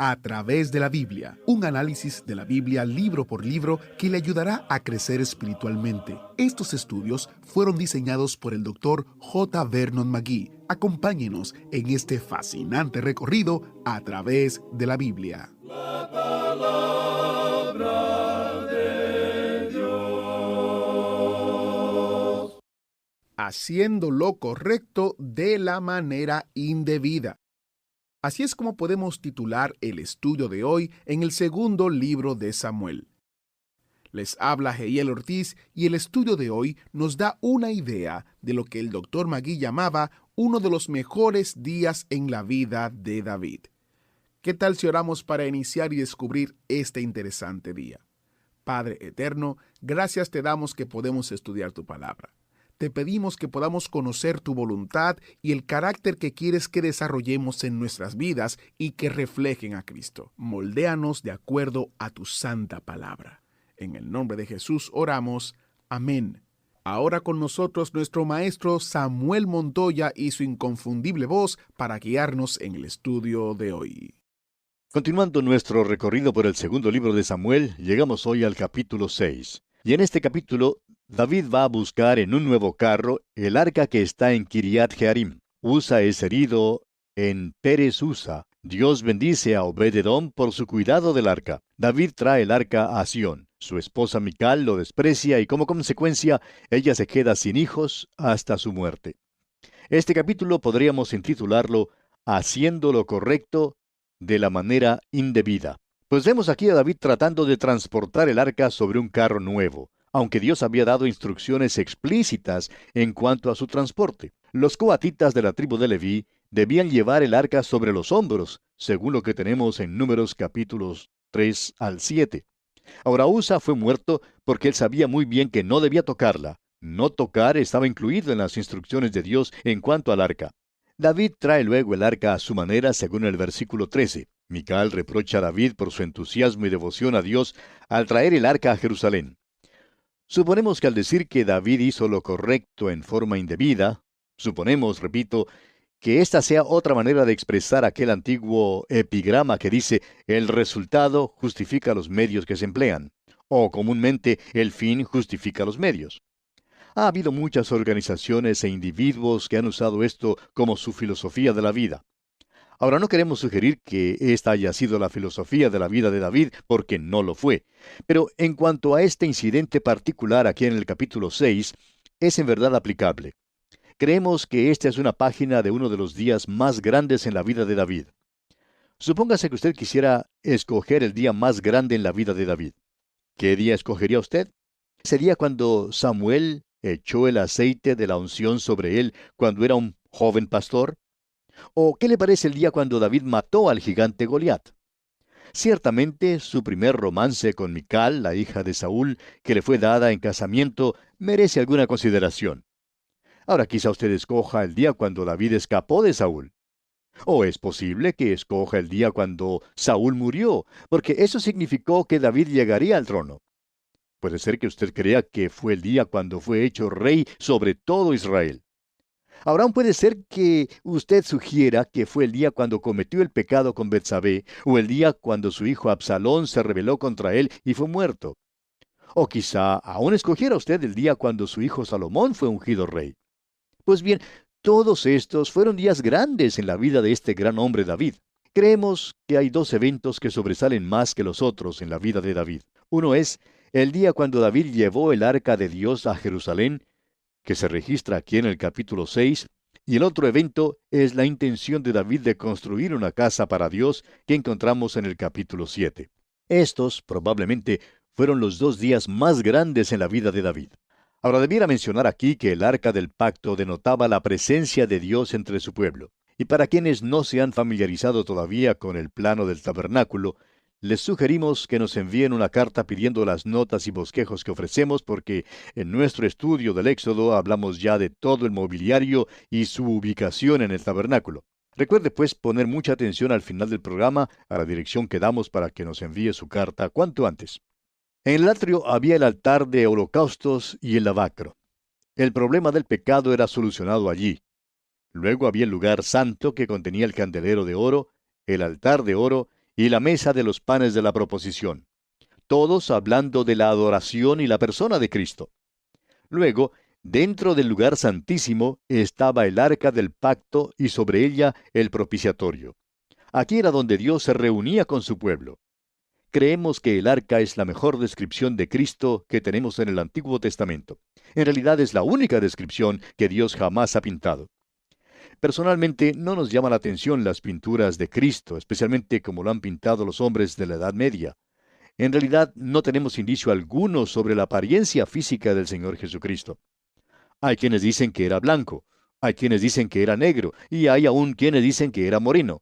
A través de la Biblia, un análisis de la Biblia libro por libro que le ayudará a crecer espiritualmente. Estos estudios fueron diseñados por el Dr. J. Vernon McGee. Acompáñenos en este fascinante recorrido a través de la Biblia. La palabra de Dios. Haciendo lo correcto de la manera indebida. Así es como podemos titular el estudio de hoy en el segundo libro de Samuel. Les habla Jehiel Ortiz y el estudio de hoy nos da una idea de lo que el Dr. McGee llamaba uno de los mejores días en la vida de David. ¿Qué tal si oramos para iniciar y descubrir este interesante día? Padre eterno, gracias te damos que podemos estudiar tu palabra. Te pedimos que podamos conocer tu voluntad y el carácter que quieres que desarrollemos en nuestras vidas y que reflejen a Cristo. Moldéanos de acuerdo a tu santa palabra. En el nombre de Jesús oramos. Amén. Ahora con nosotros nuestro maestro Samuel Montoya y su inconfundible voz para guiarnos en el estudio de hoy. Continuando nuestro recorrido por el segundo libro de Samuel, llegamos hoy al capítulo 6. Y en este capítulo, David va a buscar en un nuevo carro el arca que está en Kiriat Jearim. Usa es herido en Pérez Usa. Dios bendice a Obed-edom por su cuidado del arca. David trae el arca a Sión. Su esposa Mical lo desprecia y como consecuencia, ella se queda sin hijos hasta su muerte. Este capítulo podríamos intitularlo Haciendo lo correcto de la manera indebida. Pues vemos aquí a David tratando de transportar el arca sobre un carro nuevo, aunque Dios había dado instrucciones explícitas en cuanto a su transporte. Los coatitas de la tribu de Leví debían llevar el arca sobre los hombros, según lo que tenemos en Números capítulos 3 al 7. Ahora Usa fue muerto porque él sabía muy bien que no debía tocarla. No tocar estaba incluido en las instrucciones de Dios en cuanto al arca. David trae luego el arca a su manera, según el versículo 13. Mical reprocha a David por su entusiasmo y devoción a Dios al traer el arca a Jerusalén. Suponemos que al decir que David hizo lo correcto en forma indebida, suponemos, repito, que esta sea otra manera de expresar aquel antiguo epigrama que dice, el resultado justifica los medios que se emplean, o comúnmente el fin justifica los medios. Ha habido muchas organizaciones e individuos que han usado esto como su filosofía de la vida. Ahora, no queremos sugerir que esta haya sido la filosofía de la vida de David, porque no lo fue. Pero en cuanto a este incidente particular aquí en el capítulo 6, es en verdad aplicable. Creemos que esta es una página de uno de los días más grandes en la vida de David. Supóngase que usted quisiera escoger el día más grande en la vida de David. ¿Qué día escogería usted? ¿Sería cuando Samuel echó el aceite de la unción sobre él cuando era un joven pastor? ¿O qué le parece el día cuando David mató al gigante Goliat? Ciertamente, su primer romance con Mical, la hija de Saúl, que le fue dada en casamiento, merece alguna consideración. Ahora quizá usted escoja el día cuando David escapó de Saúl. O es posible que escoja el día cuando Saúl murió, porque eso significó que David llegaría al trono. Puede ser que usted crea que fue el día cuando fue hecho rey sobre todo Israel. Ahora aún puede ser que usted sugiera que fue el día cuando cometió el pecado con Betsabé, o el día cuando su hijo Absalón se rebeló contra él y fue muerto. O quizá aún escogiera usted el día cuando su hijo Salomón fue ungido rey. Pues bien, todos estos fueron días grandes en la vida de este gran hombre David. Creemos que hay dos eventos que sobresalen más que los otros en la vida de David. Uno es el día cuando David llevó el arca de Dios a Jerusalén, que se registra aquí en el capítulo 6, y el otro evento es la intención de David de construir una casa para Dios que encontramos en el capítulo 7. Estos, probablemente, fueron los dos días más grandes en la vida de David. Ahora debiera mencionar aquí que el arca del pacto denotaba la presencia de Dios entre su pueblo. Y para quienes no se han familiarizado todavía con el plano del tabernáculo, les sugerimos que nos envíen una carta pidiendo las notas y bosquejos que ofrecemos porque en nuestro estudio del Éxodo hablamos ya de todo el mobiliario y su ubicación en el tabernáculo. Recuerde pues poner mucha atención al final del programa a la dirección que damos para que nos envíe su carta cuanto antes. En el atrio había el altar de holocaustos y el lavacro. El problema del pecado era solucionado allí. Luego había el lugar santo que contenía el candelero de oro, el altar de oro y la mesa de los panes de la proposición. Todos hablando de la adoración y la persona de Cristo. Luego, dentro del lugar santísimo estaba el arca del pacto y sobre ella el propiciatorio. Aquí era donde Dios se reunía con su pueblo. Creemos que el arca es la mejor descripción de Cristo que tenemos en el Antiguo Testamento. En realidad es la única descripción que Dios jamás ha pintado. Personalmente, no nos llama la atención las pinturas de Cristo, especialmente como lo han pintado los hombres de la Edad Media. En realidad, no tenemos indicio alguno sobre la apariencia física del Señor Jesucristo. Hay quienes dicen que era blanco, hay quienes dicen que era negro, y hay aún quienes dicen que era moreno.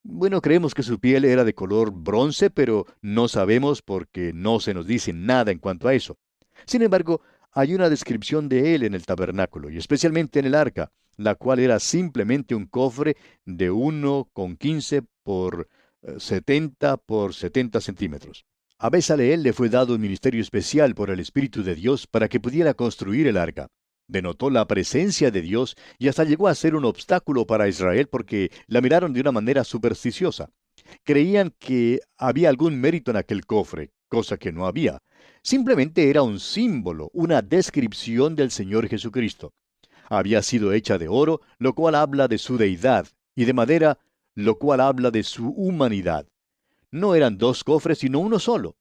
Bueno, creemos que su piel era de color bronce, pero no sabemos porque no se nos dice nada en cuanto a eso. Sin embargo, hay una descripción de él en el tabernáculo, y especialmente en el arca, la cual era simplemente un cofre de 1,15 por 70 por 70 centímetros. A Bezaleel le fue dado un ministerio especial por el Espíritu de Dios para que pudiera construir el arca. Denotó la presencia de Dios y hasta llegó a ser un obstáculo para Israel porque la miraron de una manera supersticiosa. Creían que había algún mérito en aquel cofre, cosa que no había. Simplemente era un símbolo, una descripción del Señor Jesucristo. Había sido hecha de oro, lo cual habla de su deidad, y de madera, lo cual habla de su humanidad. No eran dos cofres, sino uno solo.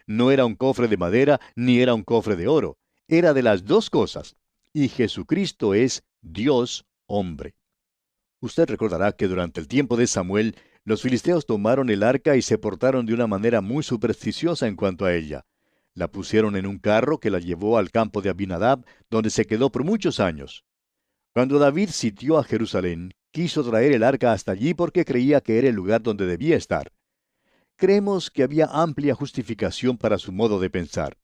No era un cofre de madera, ni era un cofre de oro. Era de las dos cosas. Y Jesucristo es Dios hombre. Usted recordará que durante el tiempo de Samuel, los filisteos tomaron el arca y se portaron de una manera muy supersticiosa en cuanto a ella. La pusieron en un carro que la llevó al campo de Abinadab, donde se quedó por muchos años. Cuando David sitió a Jerusalén, quiso traer el arca hasta allí porque creía que era el lugar donde debía estar. Creemos que había amplia justificación para su modo de pensar.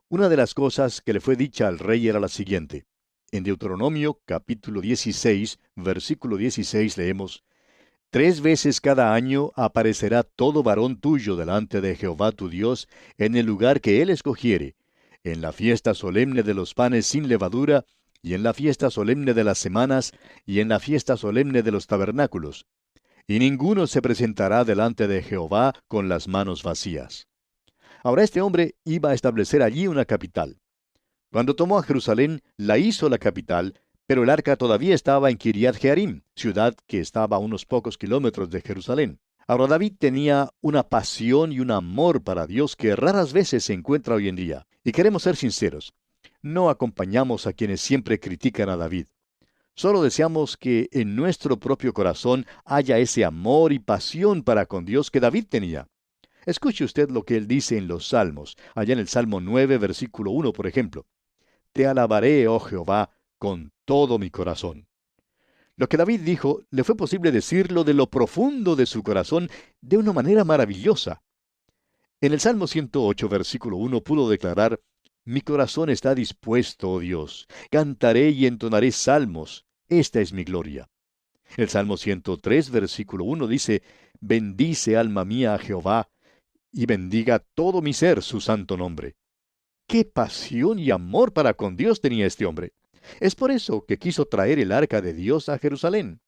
Una de las cosas que le fue dicha al rey era la siguiente. En Deuteronomio capítulo 16, versículo 16 leemos, «3 veces cada año aparecerá todo varón tuyo delante de Jehová tu Dios en el lugar que él escogiere, en la fiesta solemne de los panes sin levadura, y en la fiesta solemne de las semanas, y en la fiesta solemne de los tabernáculos. Y ninguno se presentará delante de Jehová con las manos vacías». Ahora este hombre iba a establecer allí una capital. Cuando tomó a Jerusalén, la hizo la capital, pero el arca todavía estaba en Kiriat Jearim, ciudad que estaba a unos pocos kilómetros de Jerusalén. Ahora David tenía una pasión y un amor para Dios que raras veces se encuentra hoy en día. Y queremos ser sinceros. No acompañamos a quienes siempre critican a David. Solo deseamos que en nuestro propio corazón haya ese amor y pasión para con Dios que David tenía. Escuche usted lo que él dice en los Salmos, allá en el Salmo 9, versículo 1, por ejemplo. Te alabaré, oh Jehová, con todo mi corazón. Lo que David dijo, le fue posible decirlo de lo profundo de su corazón de una manera maravillosa. En el Salmo 108, versículo 1, pudo declarar, mi corazón está dispuesto, oh Dios, cantaré y entonaré salmos, esta es mi gloria. El Salmo 103, versículo 1 dice, bendice alma mía a Jehová, y bendiga todo mi ser su santo nombre. ¡Qué pasión y amor para con Dios tenía este hombre! Es por eso que quiso traer el arca de Dios a Jerusalén.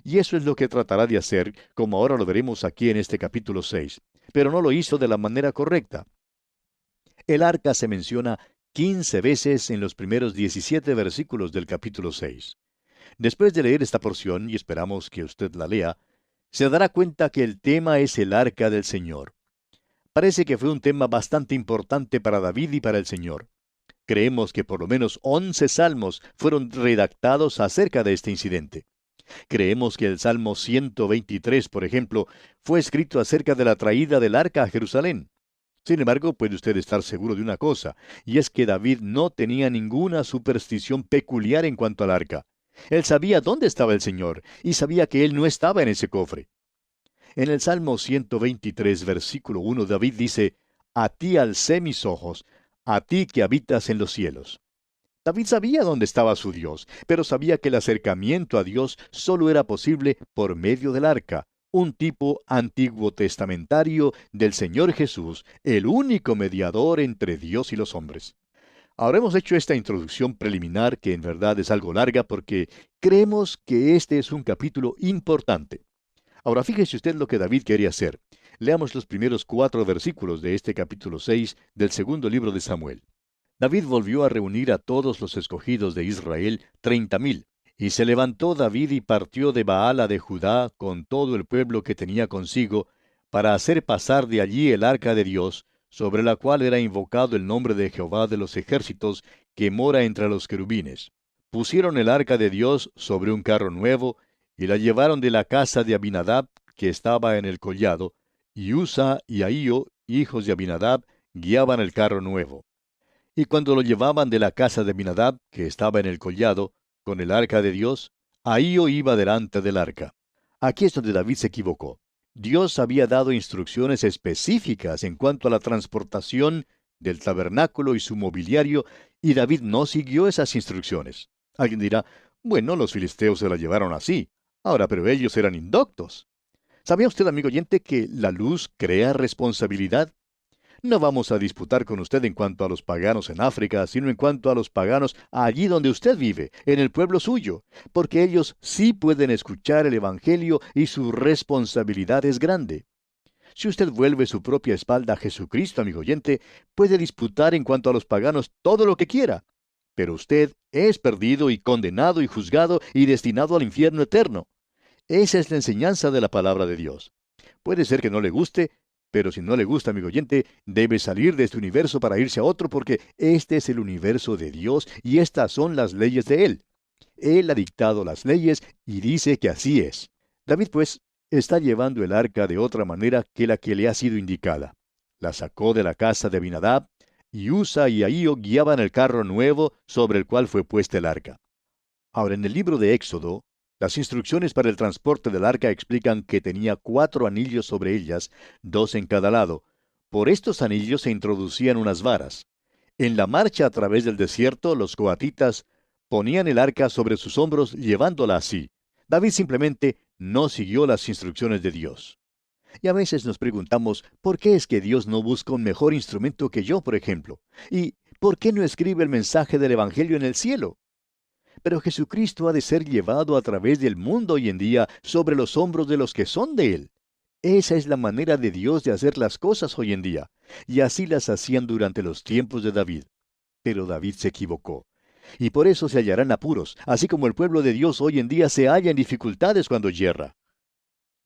Y eso es lo que tratará de hacer, como ahora lo veremos aquí en este capítulo 6. Pero no lo hizo de la manera correcta. El arca se menciona 15 veces en los primeros 17 versículos del capítulo 6. Después de leer esta porción, y esperamos que usted la lea, se dará cuenta que el tema es el arca del Señor. Parece que fue un tema bastante importante para David y para el Señor. Creemos que por lo menos 11 salmos fueron redactados acerca de este incidente. Creemos que el Salmo 123, por ejemplo, fue escrito acerca de la traída del arca a Jerusalén. Sin embargo, puede usted estar seguro de una cosa, y es que David no tenía ninguna superstición peculiar en cuanto al arca. Él sabía dónde estaba el Señor, y sabía que él no estaba en ese cofre. En el Salmo 123, versículo 1, David dice, «A ti alcé mis ojos, a ti que habitas en los cielos». David sabía dónde estaba su Dios, pero sabía que el acercamiento a Dios solo era posible por medio del arca, un tipo antiguo testamentario del Señor Jesús, el único mediador entre Dios y los hombres. Ahora hemos hecho esta introducción preliminar que en verdad es algo larga porque creemos que este es un capítulo importante. Ahora fíjese usted lo que David quería hacer. Leamos los primeros 4 versículos de este capítulo 6 del segundo libro de Samuel. David volvió a reunir a todos los escogidos de Israel, 30,000. Y se levantó David y partió de Baala de Judá con todo el pueblo que tenía consigo, para hacer pasar de allí el arca de Dios, sobre la cual era invocado el nombre de Jehová de los ejércitos, que mora entre los querubines. Pusieron el arca de Dios sobre un carro nuevo, y la llevaron de la casa de Abinadab, que estaba en el collado, y Usa y Ahío, hijos de Abinadab, guiaban el carro nuevo. Y cuando lo llevaban de la casa de Abinadab, que estaba en el collado, con el arca de Dios, Ahío iba delante del arca. Aquí es donde David se equivocó. Dios había dado instrucciones específicas en cuanto a la transportación del tabernáculo y su mobiliario, y David no siguió esas instrucciones. Alguien dirá, bueno, los filisteos se la llevaron así. Ahora, pero ellos eran indoctos. ¿Sabía usted, amigo oyente, que la luz crea responsabilidad? No vamos a disputar con usted en cuanto a los paganos en África, sino en cuanto a los paganos allí donde usted vive, en el pueblo suyo, porque ellos sí pueden escuchar el Evangelio y su responsabilidad es grande. Si usted vuelve su propia espalda a Jesucristo, amigo oyente, puede disputar en cuanto a los paganos todo lo que quiera, pero usted es perdido y condenado y juzgado y destinado al infierno eterno. Esa es la enseñanza de la palabra de Dios. Puede ser que no le guste, pero si no le gusta, amigo oyente, debe salir de este universo para irse a otro porque este es el universo de Dios y estas son las leyes de Él. Él ha dictado las leyes y dice que así es. David, pues, está llevando el arca de otra manera que la que le ha sido indicada. La sacó de la casa de Abinadab, y Usa y Ahío guiaban el carro nuevo sobre el cual fue puesta el arca. Ahora, en el libro de Éxodo, las instrucciones para el transporte del arca explican que tenía 4 anillos sobre ellas, 2 en cada lado. Por estos anillos se introducían unas varas. En la marcha a través del desierto, los coatitas ponían el arca sobre sus hombros llevándola así. David simplemente no siguió las instrucciones de Dios. Y a veces nos preguntamos, ¿por qué es que Dios no busca un mejor instrumento que yo, por ejemplo? ¿Y por qué no escribe el mensaje del Evangelio en el cielo? Pero Jesucristo ha de ser llevado a través del mundo hoy en día sobre los hombros de los que son de Él. Esa es la manera de Dios de hacer las cosas hoy en día, y así las hacían durante los tiempos de David. Pero David se equivocó, y por eso se hallarán apuros, así como el pueblo de Dios hoy en día se halla en dificultades cuando yerra.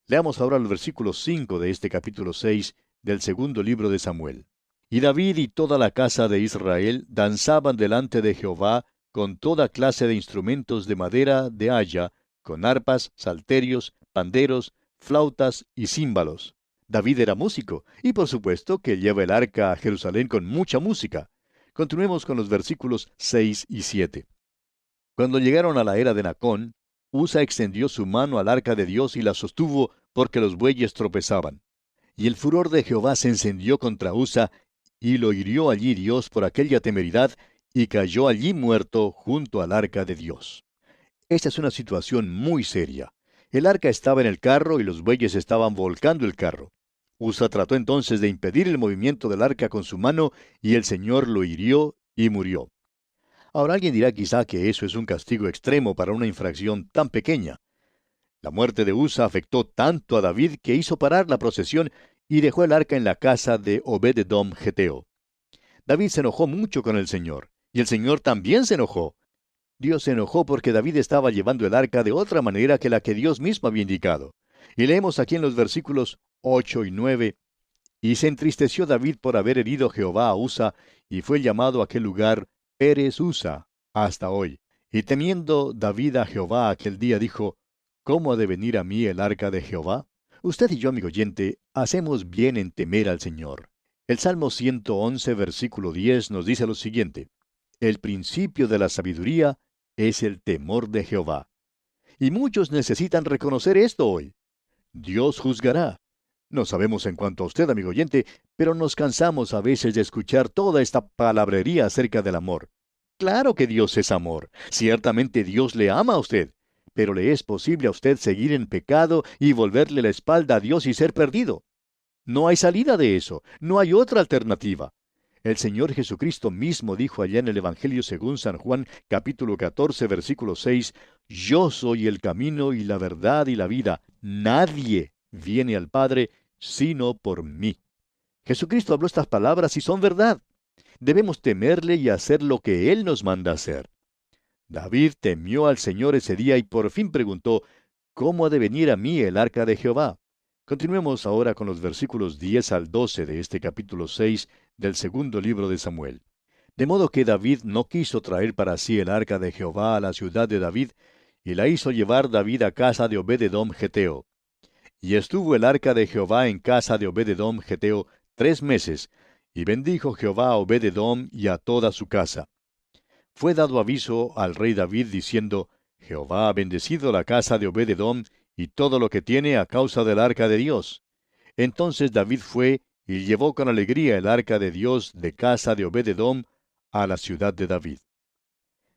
Leamos ahora el versículo 5 de este capítulo 6 del segundo libro de Samuel. Y David y toda la casa de Israel danzaban delante de Jehová con toda clase de instrumentos de madera de haya, con arpas, salterios, panderos, flautas y címbalos. David era músico, y por supuesto que lleva el arca a Jerusalén con mucha música. Continuemos con los versículos 6 y 7. Cuando llegaron a la era de Nacón, Usa extendió su mano al arca de Dios y la sostuvo porque los bueyes tropezaban. Y el furor de Jehová se encendió contra Usa, y lo hirió allí Dios por aquella temeridad, y cayó allí muerto junto al arca de Dios. Esta es una situación muy seria. El arca estaba en el carro y los bueyes estaban volcando el carro. Usa trató entonces de impedir el movimiento del arca con su mano, y el Señor lo hirió y murió. Ahora alguien dirá quizá que eso es un castigo extremo para una infracción tan pequeña. La muerte de Usa afectó tanto a David que hizo parar la procesión y dejó el arca en la casa de Obed-edom geteo. David se enojó mucho con el Señor, y el Señor también se enojó. Dios se enojó porque David estaba llevando el arca de otra manera que la que Dios mismo había indicado. Y leemos aquí en los versículos 8 y 9, y se entristeció David por haber herido Jehová a Usa, y fue llamado aquel lugar Pérez Usa hasta hoy. Y temiendo David a Jehová aquel día dijo, ¿cómo ha de venir a mí el arca de Jehová? Usted y yo, amigo oyente, hacemos bien en temer al Señor. El Salmo 111, versículo 10 nos dice lo siguiente: el principio de la sabiduría es el temor de Jehová. Y muchos necesitan reconocer esto hoy. Dios juzgará. No sabemos en cuanto a usted, amigo oyente, pero nos cansamos a veces de escuchar toda esta palabrería acerca del amor. Claro que Dios es amor. Ciertamente Dios le ama a usted. Pero ¿le es posible a usted seguir en pecado y volverle la espalda a Dios y ser perdido? No hay salida de eso. No hay otra alternativa. El Señor Jesucristo mismo dijo allá en el Evangelio según San Juan, capítulo 14, versículo 6, Yo soy el camino y la verdad y la vida. Nadie viene al Padre sino por mí. Jesucristo habló estas palabras y son verdad. Debemos temerle y hacer lo que Él nos manda hacer. David temió al Señor ese día y por fin preguntó, ¿cómo ha de venir a mí el arca de Jehová? Continuemos ahora con los versículos 10 al 12 de este capítulo 6 del segundo libro de Samuel. De modo que David no quiso traer para sí el arca de Jehová a la ciudad de David, y la hizo llevar David a casa de Obed-edom geteo. Y estuvo el arca de Jehová en casa de Obed-edom geteo 3 meses, y bendijo Jehová a Obed-edom y a toda su casa. Fue dado aviso al rey David diciendo, Jehová ha bendecido la casa de Obed-edom y todo lo que tiene a causa del arca de Dios. Entonces David fue y llevó con alegría el arca de Dios de casa de Obed-edom a la ciudad de David.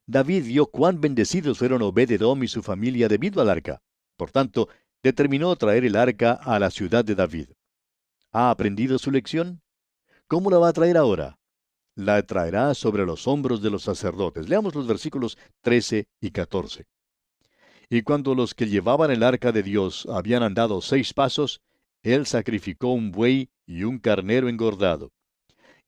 David vio cuán bendecidos fueron Obed-edom y su familia debido al arca. Por tanto, determinó traer el arca a la ciudad de David. ¿Ha aprendido su lección? ¿Cómo la va a traer ahora? La traerá sobre los hombros de los sacerdotes. Leamos los versículos 13 y 14. Y cuando los que llevaban el arca de Dios habían andado 6 pasos, él sacrificó un buey y un carnero engordado.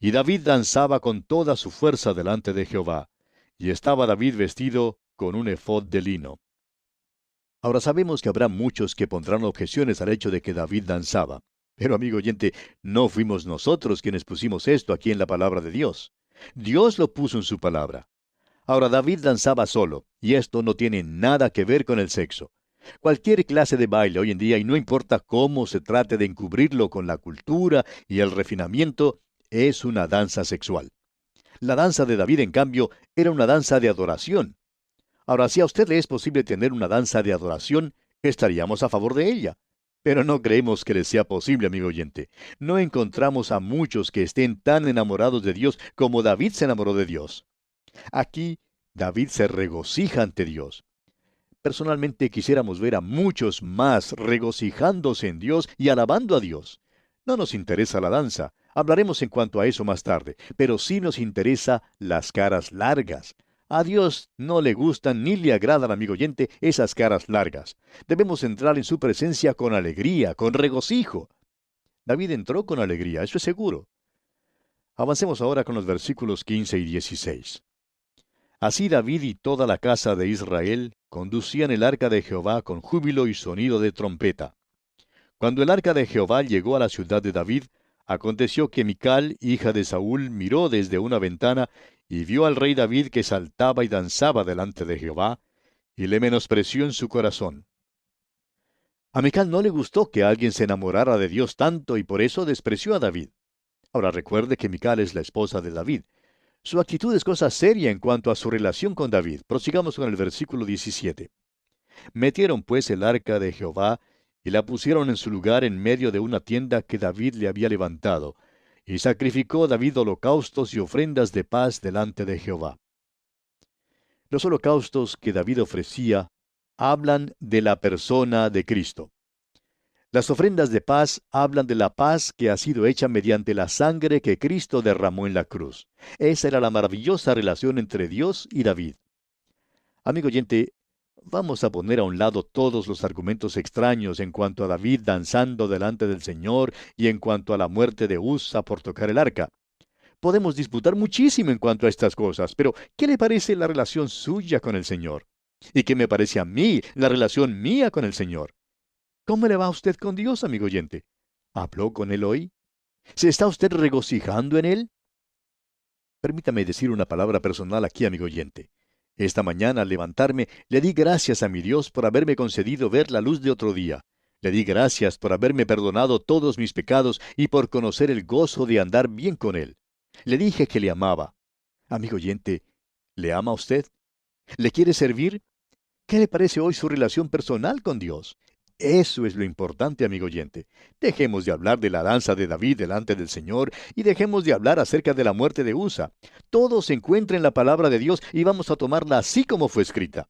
Y David danzaba con toda su fuerza delante de Jehová, y estaba David vestido con un efod de lino. Ahora sabemos que habrá muchos que pondrán objeciones al hecho de que David danzaba. Pero amigo oyente, no fuimos nosotros quienes pusimos esto aquí en la palabra de Dios. Dios lo puso en su palabra. Ahora David danzaba solo, y esto no tiene nada que ver con el sexo. Cualquier clase de baile hoy en día, y no importa cómo se trate de encubrirlo con la cultura y el refinamiento, es una danza sexual. La danza de David, en cambio, era una danza de adoración. Ahora, si a usted le es posible tener una danza de adoración, estaríamos a favor de ella. Pero no creemos que le sea posible, amigo oyente. No encontramos a muchos que estén tan enamorados de Dios como David se enamoró de Dios. Aquí, David se regocija ante Dios. Personalmente quisiéramos ver a muchos más regocijándose en Dios y alabando a Dios. No nos interesa la danza, hablaremos en cuanto a eso más tarde, pero sí nos interesa las caras largas. A Dios no le gustan ni le agradan, amigo oyente, esas caras largas. Debemos entrar en su presencia con alegría, con regocijo. David entró con alegría, eso es seguro. Avancemos ahora con los versículos 15 y 16. Así David y toda la casa de Israel conducían el arca de Jehová con júbilo y sonido de trompeta. Cuando el arca de Jehová llegó a la ciudad de David, aconteció que Mical, hija de Saúl, miró desde una ventana y vio al rey David que saltaba y danzaba delante de Jehová, y le menospreció en su corazón. A Mical no le gustó que alguien se enamorara de Dios tanto y por eso despreció a David. Ahora recuerde que Mical es la esposa de David. Su actitud es cosa seria en cuanto a su relación con David. Prosigamos con el versículo 17. Metieron pues el arca de Jehová y la pusieron en su lugar en medio de una tienda que David le había levantado, y sacrificó David holocaustos y ofrendas de paz delante de Jehová. Los holocaustos que David ofrecía hablan de la persona de Cristo. Las ofrendas de paz hablan de la paz que ha sido hecha mediante la sangre que Cristo derramó en la cruz. Esa era la maravillosa relación entre Dios y David. Amigo oyente, vamos a poner a un lado todos los argumentos extraños en cuanto a David danzando delante del Señor y en cuanto a la muerte de Usa por tocar el arca. Podemos disputar muchísimo en cuanto a estas cosas, pero ¿qué le parece la relación suya con el Señor? ¿Y qué me parece a mí la relación mía con el Señor? ¿Cómo le va a usted con Dios, amigo oyente? ¿Habló con Él hoy? ¿Se está usted regocijando en Él? Permítame decir una palabra personal aquí, amigo oyente. Esta mañana al levantarme, le di gracias a mi Dios por haberme concedido ver la luz de otro día. Le di gracias por haberme perdonado todos mis pecados y por conocer el gozo de andar bien con Él. Le dije que le amaba. Amigo oyente, ¿le ama a usted? ¿Le quiere servir? ¿Qué le parece hoy su relación personal con Dios? Eso es lo importante, amigo oyente. Dejemos de hablar de la danza de David delante del Señor y dejemos de hablar acerca de la muerte de Usa. Todo se encuentra en la palabra de Dios y vamos a tomarla así como fue escrita.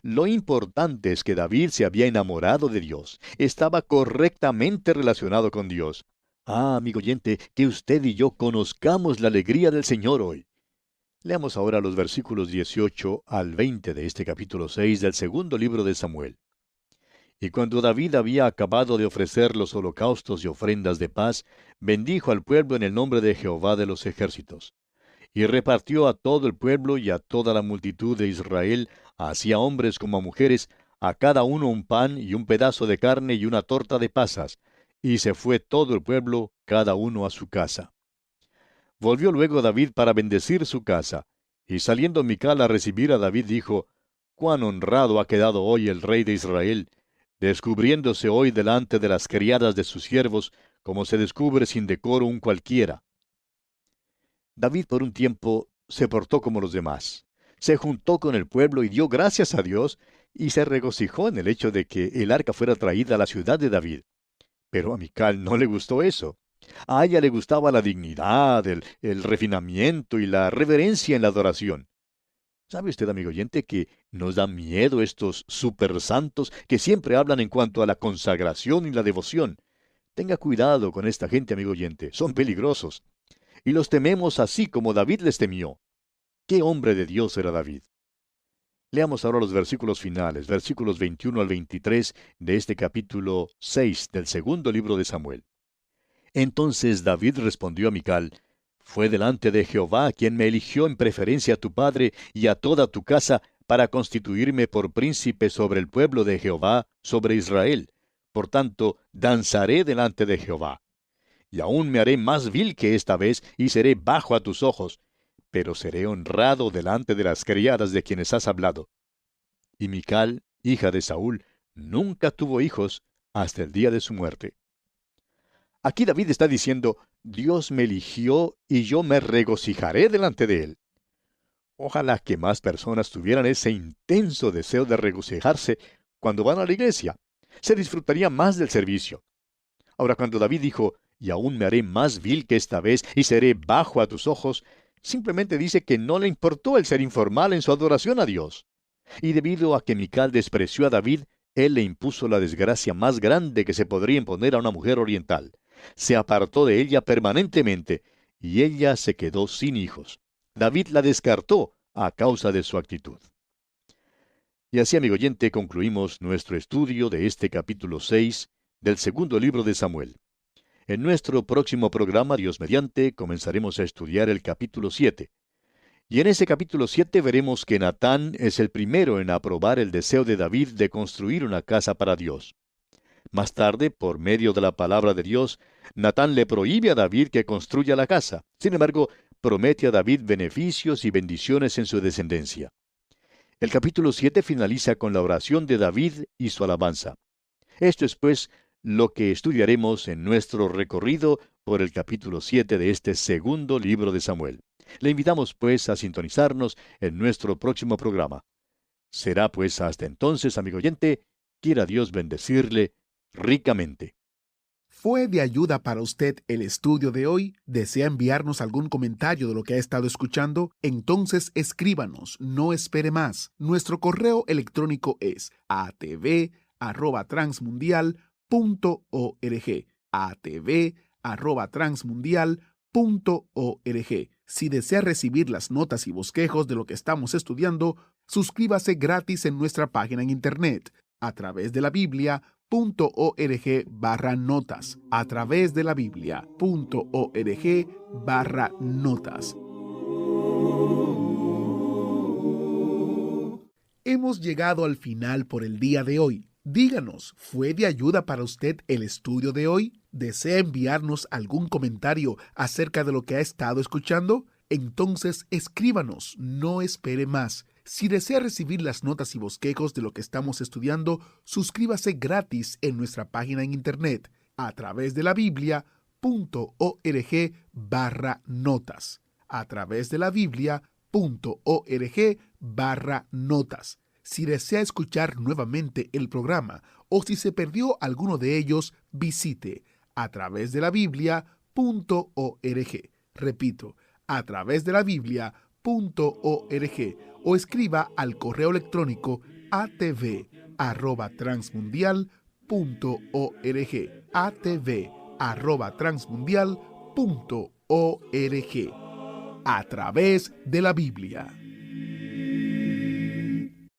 Lo importante es que David se había enamorado de Dios. Estaba correctamente relacionado con Dios. Ah, amigo oyente, que usted y yo conozcamos la alegría del Señor hoy. Leamos ahora los versículos 18 al 20 de este capítulo 6 del segundo libro de Samuel. Y cuando David había acabado de ofrecer los holocaustos y ofrendas de paz, bendijo al pueblo en el nombre de Jehová de los ejércitos. Y repartió a todo el pueblo y a toda la multitud de Israel, así a hombres como a mujeres, a cada uno un pan y un pedazo de carne y una torta de pasas. Y se fue todo el pueblo, cada uno a su casa. Volvió luego David para bendecir su casa. Y saliendo Mical a recibir a David, dijo, «Cuán honrado ha quedado hoy el rey de Israel, descubriéndose hoy delante de las criadas de sus siervos, como se descubre sin decoro un cualquiera». David por un tiempo se portó como los demás. Se juntó con el pueblo y dio gracias a Dios, y se regocijó en el hecho de que el arca fuera traída a la ciudad de David. Pero a Mical no le gustó eso. A ella le gustaba la dignidad, el refinamiento y la reverencia en la adoración. ¿Sabe usted, amigo oyente, que nos da miedo estos supersantos que siempre hablan en cuanto a la consagración y la devoción? Tenga cuidado con esta gente, amigo oyente, son peligrosos. Y los tememos así como David les temió. ¿Qué hombre de Dios era David? Leamos ahora los versículos finales, versículos 21 al 23 de este capítulo 6 del segundo libro de Samuel. Entonces David respondió a Mical, «Fue delante de Jehová quien me eligió en preferencia a tu padre y a toda tu casa para constituirme por príncipe sobre el pueblo de Jehová, sobre Israel. Por tanto, danzaré delante de Jehová. Y aún me haré más vil que esta vez, y seré bajo a tus ojos, pero seré honrado delante de las criadas de quienes has hablado». Y Mical, hija de Saúl, nunca tuvo hijos hasta el día de su muerte. Aquí David está diciendo, Dios me eligió y yo me regocijaré delante de él. Ojalá que más personas tuvieran ese intenso deseo de regocijarse cuando van a la iglesia. Se disfrutaría más del servicio. Ahora, cuando David dijo, «Y aún me haré más vil que esta vez, y seré bajo a tus ojos», simplemente dice que no le importó el ser informal en su adoración a Dios. Y debido a que Mical despreció a David, él le impuso la desgracia más grande que se podría imponer a una mujer oriental. Se apartó de ella permanentemente, y ella se quedó sin hijos. David la descartó a causa de su actitud. Y así, amigo oyente, concluimos nuestro estudio de este capítulo 6 del segundo libro de Samuel. En nuestro próximo programa, Dios mediante, comenzaremos a estudiar el capítulo 7. Y en ese capítulo 7 veremos que Natán es el primero en aprobar el deseo de David de construir una casa para Dios. Más tarde, por medio de la palabra de Dios, Natán le prohíbe a David que construya la casa. Sin embargo, promete a David beneficios y bendiciones en su descendencia. El capítulo 7 finaliza con la oración de David y su alabanza. Esto es, pues, lo que estudiaremos en nuestro recorrido por el capítulo 7 de este segundo libro de Samuel. Le invitamos, pues, a sintonizarnos en nuestro próximo programa. Será, pues, hasta entonces, amigo oyente, quiera Dios bendecirle ricamente. ¿Fue de ayuda para usted el estudio de hoy? ¿Desea enviarnos algún comentario de lo que ha estado escuchando? Entonces escríbanos, no espere más. Nuestro correo electrónico es atv@transmundial.org. atv@transmundial.org. Si desea recibir las notas y bosquejos de lo que estamos estudiando, suscríbase gratis en nuestra página en internet a través de la Biblia.org/notas. A través de la Biblia.org/notas. Hemos llegado al final por el día de hoy. Díganos, ¿fue de ayuda para usted el estudio de hoy? ¿Desea enviarnos algún comentario acerca de lo que ha estado escuchando? Entonces escríbanos, no espere más. Si desea recibir las notas y bosquejos de lo que estamos estudiando, suscríbase gratis en nuestra página en internet a través de la Biblia.org/notas. A través de la Biblia.org/notas. Si desea escuchar nuevamente el programa o si se perdió alguno de ellos, visite a través de la Biblia.org. Repito, a través de la Biblia.org o escriba al correo electrónico atv@transmundial.org. atv@transmundial.org. A través de la Biblia.